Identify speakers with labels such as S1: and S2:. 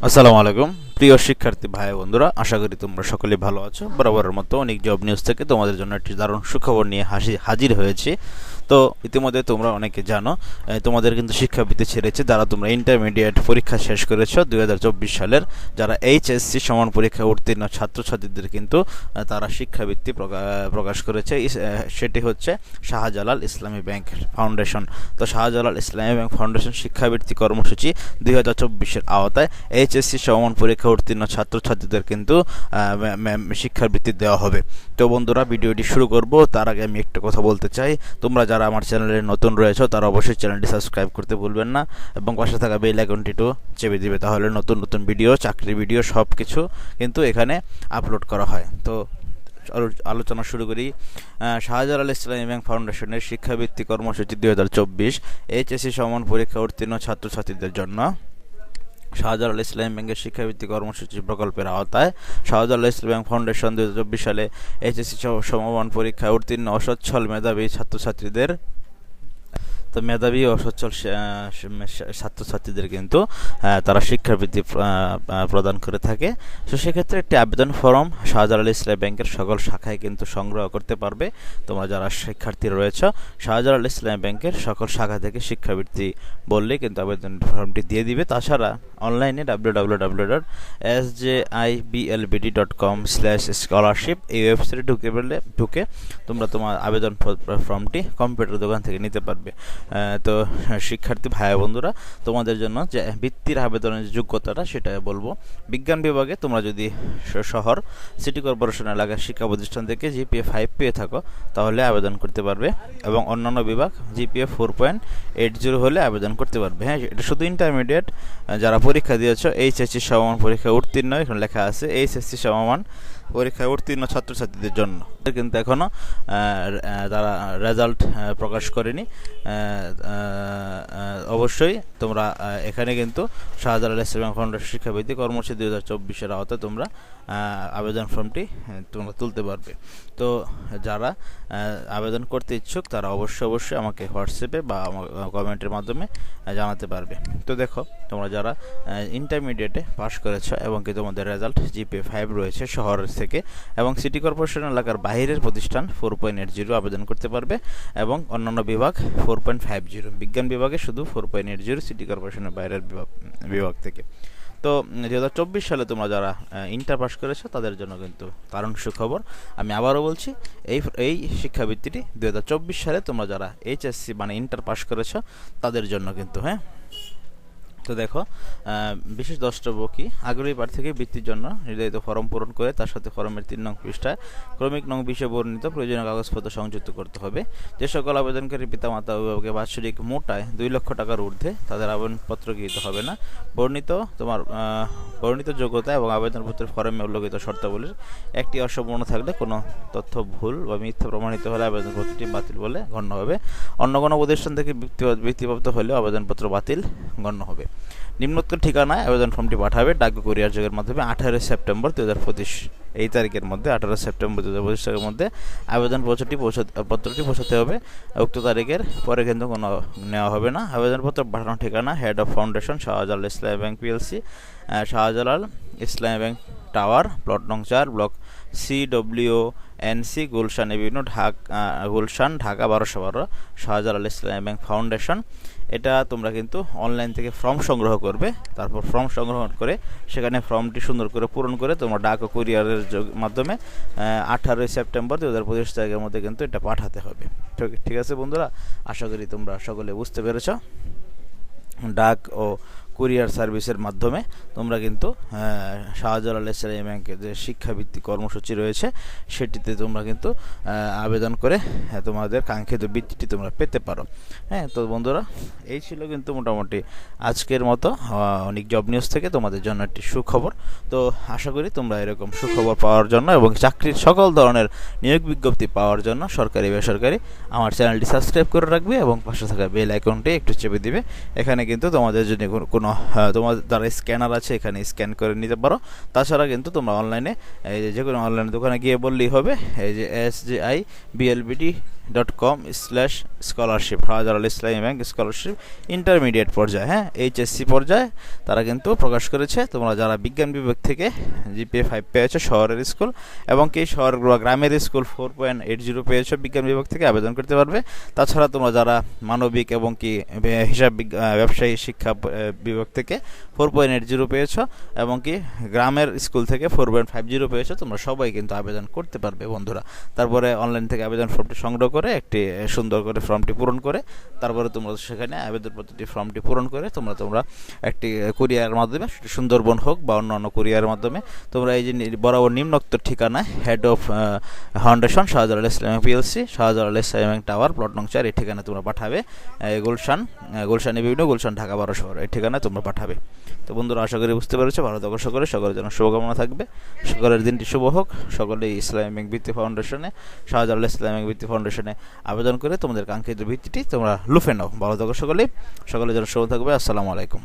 S1: আসসালামু আলাইকুম প্রিয় শিক্ষার্থী ভাই বন্ধুরা, আশা করি তোমরা সকলেই ভালো আছো। বরাবরের মতো অনেক জব নিউজ থেকে তোমাদের জন্য একটি দারুণ সুখবর নিয়ে হাজির হয়েছি। তো ইতিমধ্যে তোমরা অনেকে জানো, তোমাদের কিন্তু শিক্ষাবৃত্তি ছেড়েছে যারা তোমরা ইন্টারমিডিয়েট পরীক্ষা শেষ করেছো 2024 সালের। যারা এইচএসসি সমান পরীক্ষা উত্তীর্ণ ছাত্রছাত্রীদের কিন্তু তারা শিক্ষাবৃত্তি প্রকাশ করেছে। সেটি হচ্ছে শাহজালাল ইসলামী ব্যাংক ফাউন্ডেশন। তো শাহজালাল ইসলামী ব্যাংক ফাউন্ডেশন শিক্ষাবৃত্তি কর্মসূচি 2024-এর আওতায় এইচএসসি সমান পরীক্ষা উত্তীর্ণ ছাত্রছাত্রীদের কিন্তু শিক্ষাবৃত্তি দেওয়া হবে। তো বন্ধুরা, ভিডিওটি শুরু করব তার আগে আমি একটা কথা বলতে চাই। তোমরা যারা আমার চ্যানেলে নতুন রয়েছে তারা অবশ্যই চ্যানেলটি সাবস্ক্রাইব করতে ভুলবেন না এবং পাশে থাকা বেল আইকনটিও চেপে দিবে, তাহলে নতুন নতুন ভিডিও, চাকরির ভিডিও সব কিছু কিন্তু এখানে আপলোড করা হয়। তো আলোচনা শুরু করি। শাহজালাল ইসলামী ব্যাংক ফাউন্ডেশনের শিক্ষাবৃত্তি কর্মসূচি 2024 এইচএসসি সমান পরীক্ষা উত্তীর্ণ ছাত্রছাত্রীদের জন্য। শাহজালাল ইসলামী ব্যাংকের শিক্ষাবৃত্তি কর্মসূচি প্রকল্পের আওতায় শাহজালাল ইসলামী ব্যাংক ফাউন্ডেশন 2024 সালে এইচএসসি সমমান পরীক্ষায় উত্তীর্ণ অসচ্ছল মেধাবী ছাত্রছাত্রীদের মেধাবী ও সচ্ছল ছাত্রছাত্রীদের কিন্তু তারা শিক্ষাবৃত্তি প্রদান করে থাকে। তো সেক্ষেত্রে একটি আবেদন ফর্ম শাহজালাল ইসলামী ব্যাংকের সকল শাখায় কিন্তু সংগ্রহ করতে পারবে। তোমরা যারা শিক্ষার্থী রয়েছে শাহজালাল ইসলামী ব্যাংকের সকল শাখা থেকে শিক্ষাবৃত্তি বললে কিন্তু আবেদন ফর্মটি দিয়ে দিবে। তাছাড়া অনলাইনে www.sjibllbd.com/scholarship এই ওয়েবসাইটে ঢুকে তোমরা তোমার আবেদন ফর্মটি কম্পিউটার দোকান থেকে নিতে পারবে। তো শিক্ষার্থী ভাই বন্ধুরা, তোমাদের জন্য যে বৃত্তির আবেদনের যোগ্যতাটা সেটা বলবো। বিজ্ঞান বিভাগে তোমরা যদি শহর সিটি কর্পোরেশন এলাকার শিক্ষা প্রতিষ্ঠান থেকে জিপিএ 5 পেয়ে থাকো তাহলে আবেদন করতে পারবে, এবং অন্যান্য বিভাগ জিপিএ 4.80 হলে আবেদন করতে পারবে। হ্যাঁ, এটা শুধু ইন্টারমিডিয়েট যারা পরীক্ষা দিয়েছো এইচএসসি সমমান পরীক্ষা উত্তীর্ণ, এখানে লেখা আছে এইচএসসি সমমান পরীক্ষায় উত্তীর্ণ ছাত্রছাত্রীদের জন্য। কিন্তু এখনও তারা রেজাল্ট প্রকাশ করেনি। অবশ্যই তোমরা এখানে কিন্তু শাহজালাল ইসলামী ফাউন্ডেশন শিক্ষাবৃত্তি কর্মসূচি 2024-এর আওতায় তোমরা আবেদন ফর্মটি তোমরা তুলতে পারবে। তো যারা আবেদন করতে ইচ্ছুক তারা অবশ্যই আমাকে হোয়াটসঅ্যাপে বা কমেন্টের মাধ্যমে জানাতে পারবে। তো দেখো, তোমরা যারা ইন্টারমিডিয়েটে পাস করেছো এবং কি তোমাদের রেজাল্ট জিপিএ 5 রয়েছে শহরের থেকে এবং সিটি কর্পোরেশন এলাকার বাইরের প্রতিষ্ঠান 4.80 আবেদন করতে পারবে, এবং অন্যান্য বিভাগ 4.50। বিজ্ঞান বিভাগে শুধু 4.80, সিটি কর্পোরেশনের বাইরের বিভাগ থেকে। তো 2024 সালে তোমরা যারা ইন্টার পাস করেছো তাদের জন্য কিন্তু দারুণ সুখবর। আমি আবারও বলছি, এই শিক্ষাবৃত্তিটি 2024 সালে তোমরা যারা এইচএসসি মানে ইন্টার পাস করেছো তাদের জন্য কিন্তু। হ্যাঁ, তো দেখো, বিশেষ দ্রষ্টব্য কি, আগ্রহী প্রার্থীকে বৃত্তির জন্য নির্ধারিত ফর্ম পূরণ করে তার সাথে ফর্মের 3 নং পৃষ্ঠায় ক্রমিক নং বিষয়ে বর্ণিত প্রয়োজনীয় কাগজপত্র সংযুক্ত করতে হবে। যে সকল আবেদনকারী পিতামাতা অভিভাবকের বাৎসরিক মোট আয় 2 লক্ষ টাকার ঊর্ধ্বে তাদের আবেদনপত্র গৃহীত হবে না। বর্ণিত যোগ্যতা এবং আবেদনপত্রের ফর্মে উল্লেখিত শর্তাবলীর একটি অসম্পূর্ণ থাকলে কোনো তথ্য ভুল বা মিথ্যা প্রমাণিত হলে আবেদনপত্রটি বাতিল বলে গণ্য হবে। অন্য কোনো প্রতিষ্ঠান থেকে বৃত্তিপ্রাপ্ত হলেও আবেদনপত্র বাতিল গণ্য হবে। নিম্নোক্ত ঠিকানায় আবেদন ফর্মটি পাঠাবে ডাক কুরিয়ার যোগের মাধ্যমে 18 সেপ্টেম্বর 2025 এই তারিখের মধ্যে। 18 সেপ্টেম্বর 2025 তারিখের মধ্যে আবেদনপত্রটি পৌঁছাতে হবে। উক্ত তারিখের পরে কিন্তু কোনো নেওয়া হবে না। আবেদনপত্র পাঠানোর ঠিকানা head of foundation Shahjalal Islami bank PLC, Shahjalal Islami bank tower, plot নং 4, block CWNC, Gulshan Avenue, Gulshan, Dhaka 1212, Shahjalal ইসলামী ব্যাংক ফাউন্ডেশন। এটা তোমরা কিন্তু অনলাইন থেকে ফর্ম সংগ্রহ করবে। তারপর ফর্ম সংগ্রহ করে সেখানে ফর্মটি সুন্দর করে পূরণ করে তোমরা ডাক ও কুরিয়ারের মাধ্যমে 18 সেপ্টেম্বর 2025 তারিখের মধ্যে কিন্তু এটা পাঠাতে হবে। ঠিক আছে বন্ধুরা, আশা করি তোমরা সকলে বুঝতে পেরেছ। ডাক ও কুরিয়ার সার্ভিসের মাধ্যমে তোমরা কিন্তু শাহজালাল ইসলামী ব্যাংকের যে শিক্ষাবৃত্তি কর্মসূচি রয়েছে সেটিতে তোমরা কিন্তু আবেদন করে তোমাদের কাঙ্ক্ষিত বৃত্তিটি তোমরা পেতে পারো। হ্যাঁ, তো বন্ধুরা, এই ছিল কিন্তু মোটামুটি আজকের মতো অনেক জব নিউজ থেকে তোমাদের জন্য একটি সুখবর। তো আশা করি তোমরা এরকম সুখবর পাওয়ার জন্য এবং চাকরির সকল ধরনের নিয়োগ বিজ্ঞপ্তি পাওয়ার জন্য সরকারি বেসরকারি আমার চ্যানেলটি সাবস্ক্রাইব করে রাখবে এবং পাশে থাকা বেল আইকনটি একটু চেপে দিবে। এখানে কিন্তু তোমাদের জন্য কোনো তোমার যারা স্ক্যানার আছে এখানে স্ক্যান করে নিতে পারো। তাছাড়া কিন্তু তোমরা অনলাইনে যে কোনো অনলাইন দোকানে গিয়ে বললেই হবে এই যে SJIBLBD www.sahaj.com/scholarship, শাহজালাল ইসলামী ব্যাংক স্কলারশিপ ইন্টারমিডিয়েট পর্যায়ে, হ্যাঁ, এইচএসসি পর্যায়ে তারা কিন্তু প্রকাশ করেছে। তোমরা যারা বিজ্ঞান বিভাগ থেকে জিপিএ 5 পেয়েছো শহরের স্কুল এবং কি শহর গ্রামের স্কুল 4.80 পেয়েছো বিজ্ঞান বিভাগ থেকে আবেদন করতে পারবে। তাছাড়া তোমরা যারা মানবিক এবং কি হিসাব ব্যবসায়ী শিক্ষা বিভাগ থেকে 4.80 পেয়েছো এবং কি গ্রামের স্কুল থেকে 4.50 পেয়েছো, তোমরা সবাই কিন্তু আবেদন করতে পারবে বন্ধুরা। তারপরে অনলাইন থেকে আবেদন ফর্মটি সংগ্রহ করে একটি সুন্দর করে ফর্মটি পূরণ করে তারপরে তোমরা সেখানে আবেদনপত্রটি ফর্মটি পূরণ করে তোমরা একটি কুরিয়ারের মাধ্যমে, সুন্দরবন হোক বা অন্যান্য কুরিয়ারের মাধ্যমে তোমরা এই যে বরাবর নিম্নোক্ত ঠিকানায় head of foundation Shahjalal Islami PLC, Shahjalal Islami tower, plot নং 4, এই ঠিকানায় তোমরা পাঠাবে। গুলশান বিভিন্ন গুলশান ঢাকা 12 শহর এই ঠিকানায় তোমরা পাঠাবে। তো বন্ধুরা, আশা করি বুঝতে পেরেছো। ভালো থাকো সকলে, সকলের জন্য শুভকামনা থাকবে। সকলের দিনটি শুভ হোক। সকলেই ইসলামী ব্যাংক ভিত্তি ফাউন্ডেশনে, শাহজালাল ইসলামী ব্যাংক ভিত্তি ফাউন্ডেশনে আবেদন করে তোমাদের কাঙ্ক্ষিত ভিত্তিটি তোমরা লুফে নাও। ভালো থাকো সকলেই, সকলের জন্য শুভ থাকবে। আসসালামু আলাইকুম।